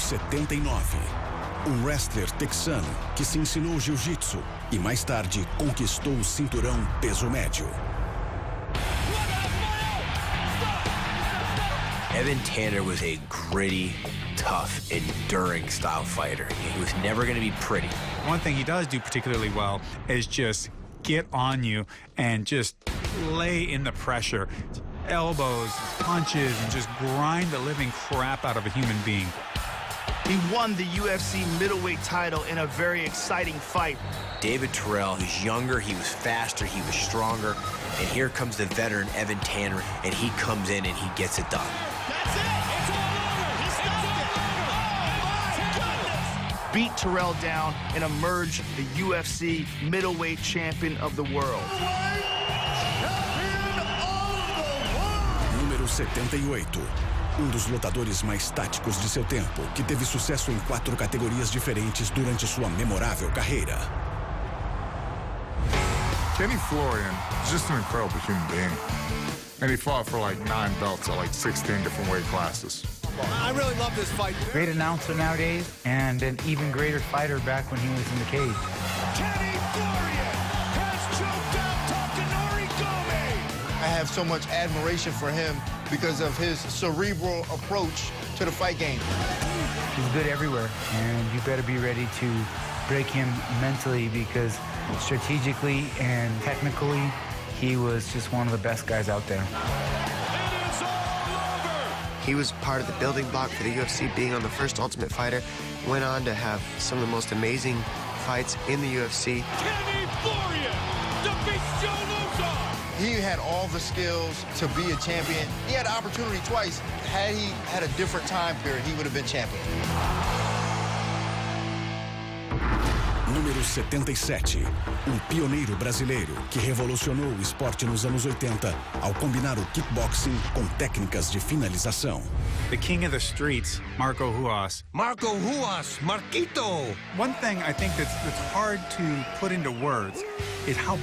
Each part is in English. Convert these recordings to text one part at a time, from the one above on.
79. Wrestler texano que se ensinou jiu-jitsu e mais tarde conquistou o cinturão peso médio. Evan Tanner was a gritty, tough, enduring style fighter. He was never going to be pretty. One thing he does do particularly well is just get on you and just lay in the pressure. Elbows, punches, and just grind the living crap out of a human being. He won the UFC middleweight title in a very exciting fight. David Terrell, who's younger, he was faster, he was stronger, and here comes the veteran Evan Tanner, and he comes in and he gets it done. That's it! It's all over! He stopped it! Oh, my goodness! Beat Terrell down and emerged the UFC middleweight champion of the world. Número 78. Dos lutadores mais táticos de seu tempo, que teve sucesso em 4 categorias diferentes durante sua memorável carreira. Kenny Florian is just an incredible human being. And he fought for like 9 belts at like 16 different weight classes. I really love this fight. Great announcer nowadays, and an even greater fighter back when he was in the cage. Kenny Florian has choked out Takanori Gomi. I have so much admiration for him because of his cerebral approach to the fight game. He's good everywhere, and you better be ready to break him mentally because strategically and technically, he was just one of the best guys out there. It is all over. He was part of the building block for the UFC, being on the first Ultimate Fighter. Went on to have some of the most amazing fights in the UFC. Kenny Florian defeats Joe Louis. He had all the skills to be a champion. He had the opportunity twice. Had he had a different time period, he would have been champion. Número 77. Pioneiro brasileiro que revolucionou o esporte nos anos 80 ao combinar o kickboxing com técnicas de finalização. The king of the streets, Marco Ruas. Marco Ruas, Marquito. One thing I think that's hard to put into words is how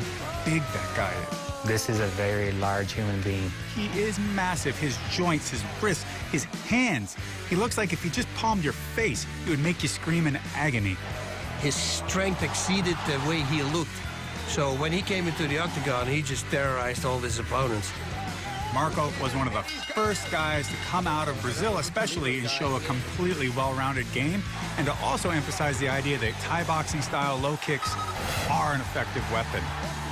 big that guy is. This is a very large human being. He is massive. His joints, his wrists, his hands. He looks like if he just palmed your face, it would make you scream in agony. His strength exceeded the way he looked. So when he came into the octagon, he just terrorized all his opponents. Marco was one of the first guys to come out of Brazil, especially, and show a completely well-rounded game, and to also emphasize the idea that Thai boxing-style low kicks are an effective weapon.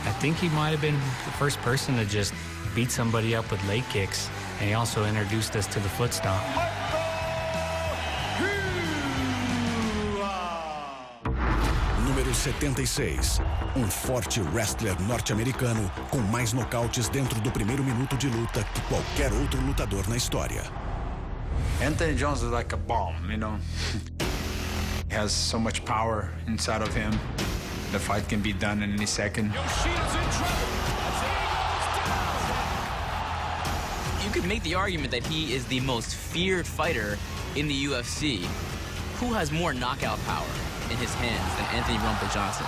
I think he might have been the first person to just beat somebody up with leg kicks, and he also introduced us to the foot stomp. Número 76. Forte wrestler norte-americano com mais nocautes dentro do primeiro minuto de luta que qualquer outro lutador na história. Anthony Jones is like a bomb, you know. He has so much power inside of him. The fight can be done in any second. Yoshida's in trouble. You could make the argument that he is the most feared fighter in the UFC. Who has more knockout power in his hands than Anthony Rumble Johnson?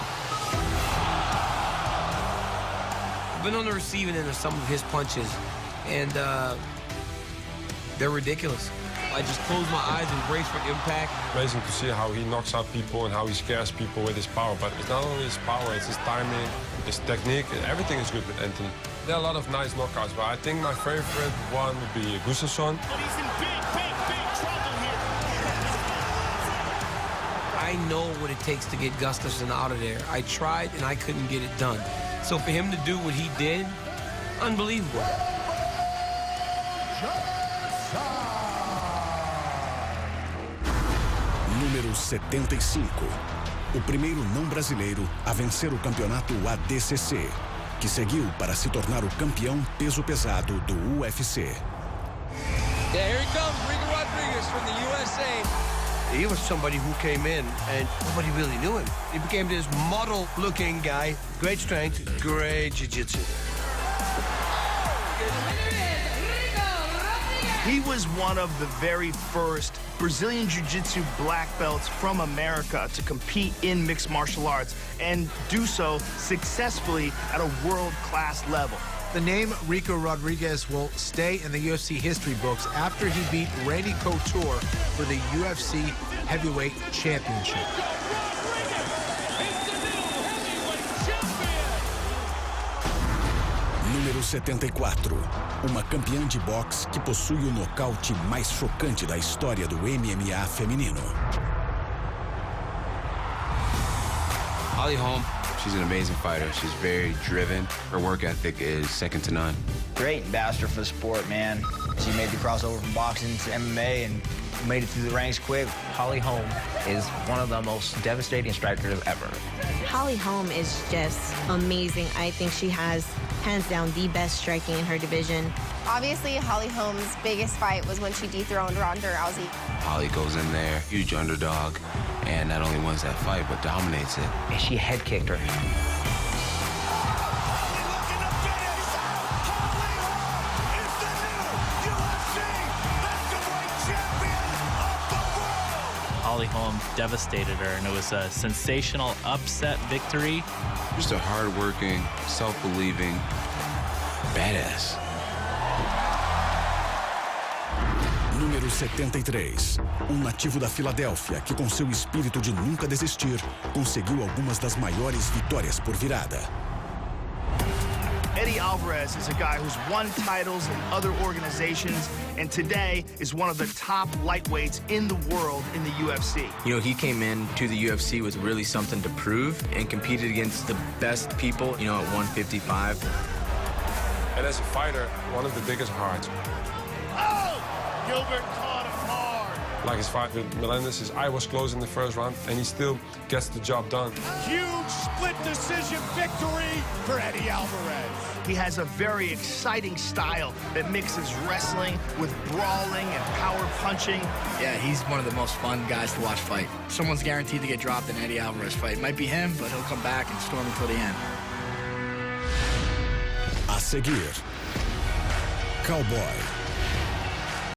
I've been on the receiving end of some of his punches, and they're ridiculous. I just close my eyes and brace for impact. Amazing to see how he knocks out people and how he scares people with his power. But it's not only his power, it's his timing, his technique. Everything is good with Anthony. There are a lot of nice knockouts, but I think my favorite one would be Gustafsson. But he's in big trouble here. I know what it takes to get Gustafsson out of there. I tried, and I couldn't get it done. So for him to do what he did, unbelievable. Número 75. O primeiro não brasileiro a vencer o campeonato ADCC, que seguiu para se tornar o campeão peso pesado do UFC. Yeah, here he comes, Rico Rodriguez from the USA. He was somebody who came in and nobody really knew him. He became this model-looking guy, great strength, great jiu-jitsu. He was one of the very first Brazilian Jiu-Jitsu black belts from America to compete in mixed martial arts and do so successfully at a world-class level. The name Rico Rodriguez will stay in the UFC history books after he beat Randy Couture for the UFC Heavyweight Championship. Número 74. Uma campeã de boxe que possui o nocaute mais chocante da história do MMA feminino. Holly Holm, she's an amazing fighter. She's very driven. Her work ethic is second to none. Great ambassador for the sport, man. She made the crossover from boxing to MMA and made it through the ranks quick. Holly Holm is one of the most devastating strikers ever. Holly Holm is just amazing. I think she has, hands down, the best striking in her division. Obviously, Holly Holm's biggest fight was when she dethroned Ronda Rousey. Holly goes in there, huge underdog, and not only wins that fight, but dominates it. And she head kicked her. Holly Holm devastated her, and it was a sensational upset victory. Just a hard-working, self-believing badass. Número 73. Nativo da Filadélfia que, com seu espírito de nunca desistir, conseguiu algumas das maiores vitórias por virada. Eddie Alvarez is a guy who's won titles in other organizations and today is one of the top lightweights in the world in the UFC. You know, he came in to the UFC with really something to prove and competed against the best people, you know, at 155. And as a fighter, one of the biggest hearts. Oh! Gilbert caught him hard. Like his fight with Melendez, his eye was closed in the first round, and he still gets the job done. Huge split decision victory for Eddie Alvarez. He has a very exciting style that mixes wrestling with brawling and power punching. Yeah, he's one of the most fun guys to watch fight. Someone's guaranteed to get dropped in Eddie Alvarez fight. It might be him, but he'll come back and storm until the end. A seguir, Cowboy.